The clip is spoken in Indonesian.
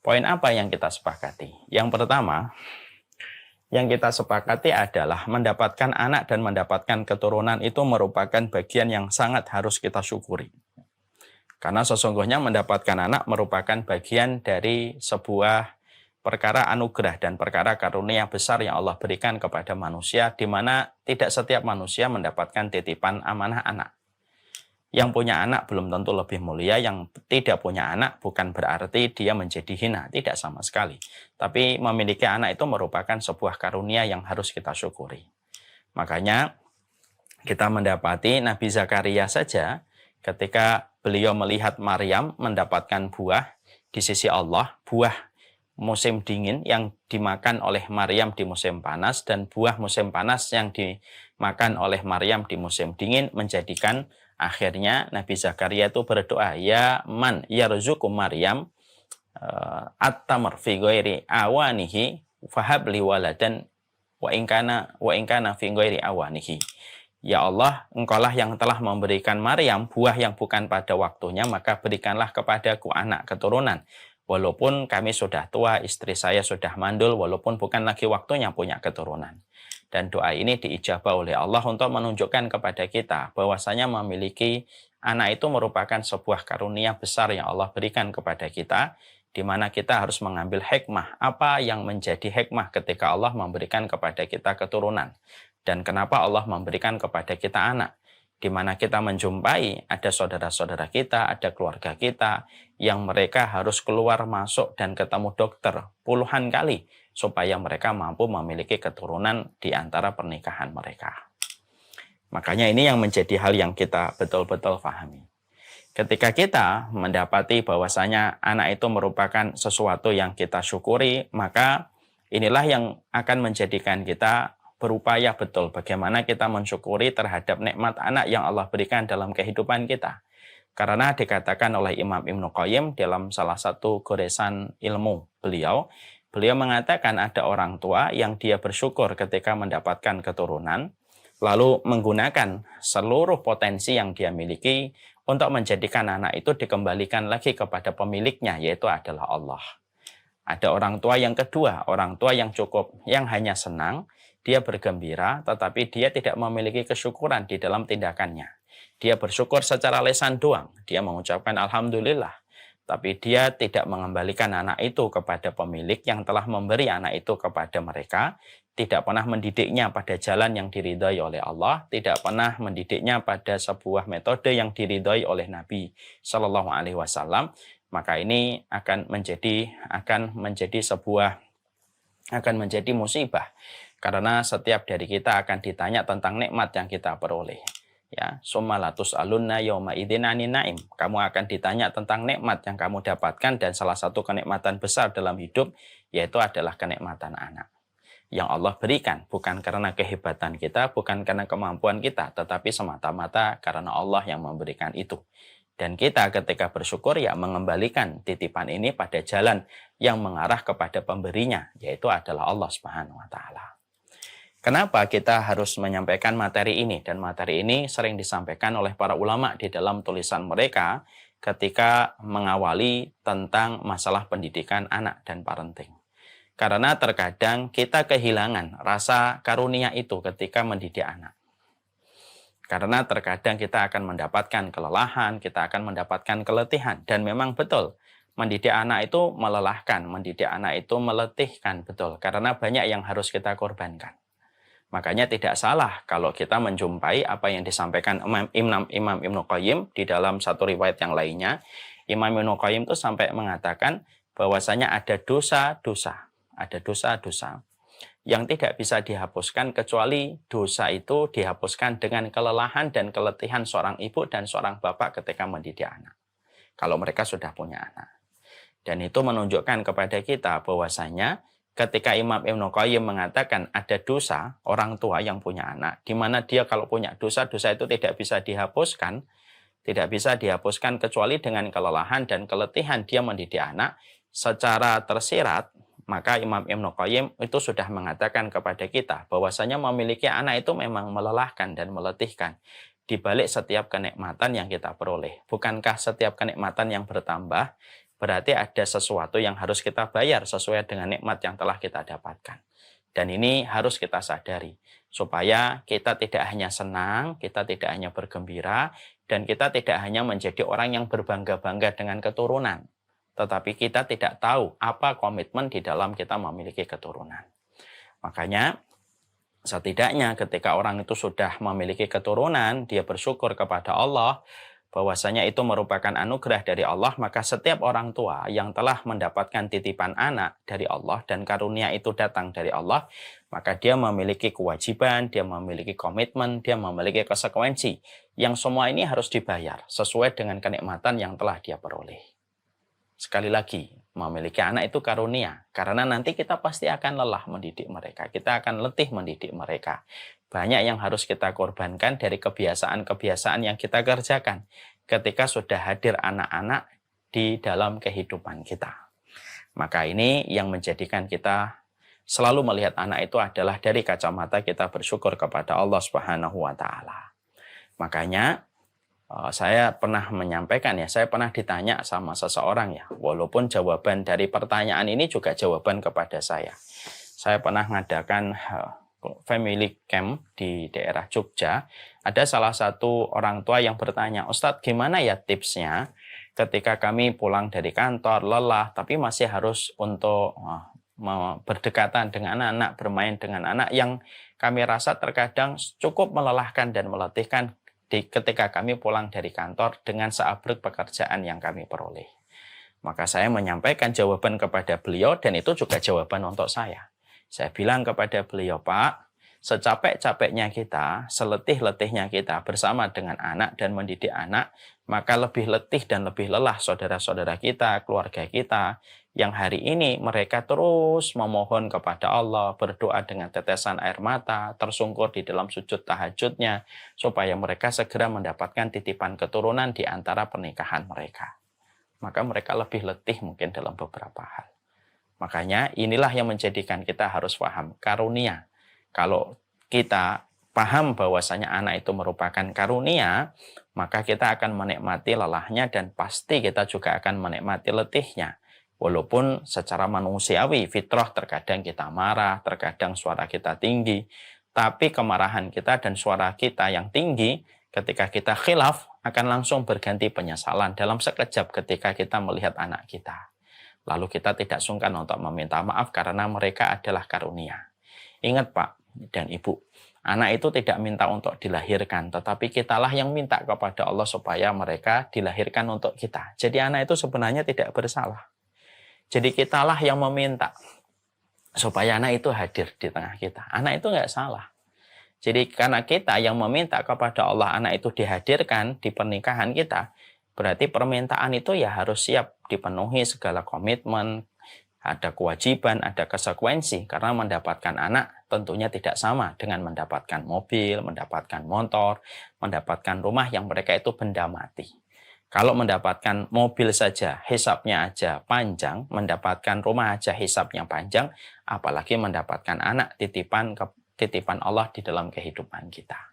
Poin apa yang kita sepakati? Yang pertama, yang kita sepakati adalah mendapatkan anak dan mendapatkan keturunan itu merupakan bagian yang sangat harus kita syukuri. Karena sesungguhnya mendapatkan anak merupakan bagian dari sebuah perkara anugerah dan perkara karunia besar yang Allah berikan kepada manusia, di mana tidak setiap manusia mendapatkan titipan amanah anak. Yang punya anak belum tentu lebih mulia, yang tidak punya anak bukan berarti dia menjadi hina, tidak sama sekali. Tapi memiliki anak itu merupakan sebuah karunia yang harus kita syukuri. Makanya kita mendapati Nabi Zakaria saja ketika beliau melihat Maryam mendapatkan buah di sisi Allah, buah musim dingin yang dimakan oleh Maryam di musim panas, dan buah musim panas yang dimakan oleh Maryam di musim dingin, menjadikan akhirnya Nabi Zakaria itu berdoa, ya man yarzuqu Maryam at-tamr fi ghairi awanihi fahabli waladan wa in kana fi ghairi awanihi. Ya Allah, Engkaulah yang telah memberikan Maryam buah yang bukan pada waktunya, maka berikanlah kepadaku anak keturunan. Walaupun kami sudah tua, istri saya sudah mandul, walaupun bukan lagi waktunya punya keturunan. Dan doa ini diijabah oleh Allah untuk menunjukkan kepada kita bahwasanya memiliki anak itu merupakan sebuah karunia besar yang Allah berikan kepada kita, di mana kita harus mengambil hikmah. Apa yang menjadi hikmah ketika Allah memberikan kepada kita keturunan? Dan kenapa Allah memberikan kepada kita anak? Di mana kita menjumpai ada saudara-saudara kita, ada keluarga kita, yang mereka harus keluar masuk dan ketemu dokter puluhan kali, supaya mereka mampu memiliki keturunan di antara pernikahan mereka. Makanya ini yang menjadi hal yang kita betul-betul pahami. Ketika kita mendapati bahwasanya anak itu merupakan sesuatu yang kita syukuri, maka inilah yang akan menjadikan kita berupaya betul bagaimana kita mensyukuri terhadap nikmat anak yang Allah berikan dalam kehidupan kita. Karena dikatakan oleh Imam Ibnu Qayyim dalam salah satu goresan ilmu beliau mengatakan ada orang tua yang dia bersyukur ketika mendapatkan keturunan, lalu menggunakan seluruh potensi yang dia miliki untuk menjadikan anak itu dikembalikan lagi kepada pemiliknya, yaitu adalah Allah. Ada orang tua yang kedua, orang tua yang cukup, yang hanya senang, dia bergembira, tetapi dia tidak memiliki kesyukuran di dalam tindakannya. Dia bersyukur secara lisan doang, dia mengucapkan Alhamdulillah, tapi dia tidak mengembalikan anak itu kepada pemilik yang telah memberi anak itu kepada mereka, tidak pernah mendidiknya pada jalan yang diridhai oleh Allah, tidak pernah mendidiknya pada sebuah metode yang diridhai oleh Nabi Shallallahu Alaihi Wasallam. Maka ini akan menjadi musibah, karena setiap dari kita akan ditanya tentang nikmat yang kita peroleh. Ya, summalatus alunna yauma idzin anin naim. Kamu akan ditanya tentang nikmat yang kamu dapatkan, dan salah satu kenikmatan besar dalam hidup yaitu adalah kenikmatan anak yang Allah berikan, bukan karena kehebatan kita, bukan karena kemampuan kita, tetapi semata-mata karena Allah yang memberikan itu. Dan kita ketika bersyukur ya mengembalikan titipan ini pada jalan yang mengarah kepada pemberinya, yaitu adalah Allah Subhanahu wa taala. Kenapa kita harus menyampaikan materi ini? Dan materi ini sering disampaikan oleh para ulama di dalam tulisan mereka ketika mengawali tentang masalah pendidikan anak dan parenting. Karena terkadang kita kehilangan rasa karunia itu ketika mendidik anak. Karena terkadang kita akan mendapatkan kelelahan, kita akan mendapatkan keletihan. Dan memang betul, mendidik anak itu melelahkan, mendidik anak itu meletihkan, betul. Karena banyak yang harus kita korbankan. Makanya tidak salah kalau kita menjumpai apa yang disampaikan Imam Ibnu Qayyim di dalam satu riwayat yang lainnya. Imam Ibnu Qayyim itu sampai mengatakan bahwasanya ada dosa-dosa yang tidak bisa dihapuskan kecuali dosa itu dihapuskan dengan kelelahan dan keletihan seorang ibu dan seorang bapak ketika mendidik anak, kalau mereka sudah punya anak. Dan itu menunjukkan kepada kita bahwasanya ketika Imam Ibnu Qayyim mengatakan ada dosa orang tua yang punya anak, di mana dia kalau punya dosa itu tidak bisa dihapuskan kecuali dengan kelelahan dan keletihan dia mendidik anak secara tersirat. Maka Imam Ibnu Qayyim itu sudah mengatakan kepada kita bahwasanya memiliki anak itu memang melelahkan dan meletihkan. Di balik setiap kenikmatan yang kita peroleh, bukankah setiap kenikmatan yang bertambah berarti ada sesuatu yang harus kita bayar sesuai dengan nikmat yang telah kita dapatkan. Dan ini harus kita sadari, supaya kita tidak hanya senang, kita tidak hanya bergembira, dan kita tidak hanya menjadi orang yang berbangga-bangga dengan keturunan, tetapi kita tidak tahu apa komitmen di dalam kita memiliki keturunan. Makanya, setidaknya ketika orang itu sudah memiliki keturunan, dia bersyukur kepada Allah, bahwasanya itu merupakan anugerah dari Allah, maka setiap orang tua yang telah mendapatkan titipan anak dari Allah dan karunia itu datang dari Allah, maka dia memiliki kewajiban, dia memiliki komitmen, dia memiliki konsekuensi, yang semua ini harus dibayar sesuai dengan kenikmatan yang telah dia peroleh. Sekali lagi, memiliki anak itu karunia, karena nanti kita pasti akan lelah mendidik mereka, kita akan letih mendidik mereka. Banyak yang harus kita korbankan dari kebiasaan-kebiasaan yang kita kerjakan ketika sudah hadir anak-anak di dalam kehidupan kita. Maka ini yang menjadikan kita selalu melihat anak itu adalah dari kacamata kita bersyukur kepada Allah Subhanahu wa Ta'ala. Makanya saya pernah menyampaikan saya pernah ditanya sama seseorang walaupun jawaban dari pertanyaan ini juga jawaban kepada saya. Saya pernah mengadakan family camp di daerah Jogja. Ada salah satu orang tua yang bertanya, "Ustadz, gimana ya tipsnya ketika kami pulang dari kantor lelah tapi masih harus untuk berdekatan dengan anak, bermain dengan anak yang kami rasa terkadang cukup melelahkan dan meletihkan ketika kami pulang dari kantor dengan seabrek pekerjaan yang kami peroleh." Maka saya menyampaikan jawaban kepada beliau, dan itu juga jawaban untuk saya. Saya bilang kepada beliau, "Pak, secapek-capeknya kita, seletih-letihnya kita bersama dengan anak dan mendidik anak, maka lebih letih dan lebih lelah saudara-saudara kita, keluarga kita, yang hari ini mereka terus memohon kepada Allah, berdoa dengan tetesan air mata, tersungkur di dalam sujud tahajudnya, supaya mereka segera mendapatkan titipan keturunan di antara pernikahan mereka. Maka mereka lebih letih mungkin dalam beberapa hal." Makanya inilah yang menjadikan kita harus paham karunia. Kalau kita paham bahwasanya anak itu merupakan karunia, maka kita akan menikmati lelahnya dan pasti kita juga akan menikmati letihnya. Walaupun secara manusiawi, fitrah terkadang kita marah, terkadang suara kita tinggi, tapi kemarahan kita dan suara kita yang tinggi ketika kita khilaf akan langsung berganti penyesalan dalam sekejap ketika kita melihat anak kita. Lalu kita tidak sungkan untuk meminta maaf karena mereka adalah karunia. Ingat Pak dan Ibu, anak itu tidak minta untuk dilahirkan, tetapi kitalah yang minta kepada Allah supaya mereka dilahirkan untuk kita. Jadi anak itu sebenarnya tidak bersalah. Jadi kitalah yang meminta supaya anak itu hadir di tengah kita. Anak itu nggak salah. Jadi karena kita yang meminta kepada Allah anak itu dihadirkan di pernikahan kita, berarti permintaan itu harus siap dipenuhi segala komitmen, ada kewajiban, ada konsekuensi. Karena mendapatkan anak tentunya tidak sama dengan mendapatkan mobil, mendapatkan motor, mendapatkan rumah yang mereka itu benda mati. Kalau mendapatkan mobil saja, hisabnya aja panjang, mendapatkan rumah aja hisabnya panjang, apalagi mendapatkan anak titipan Allah di dalam kehidupan kita.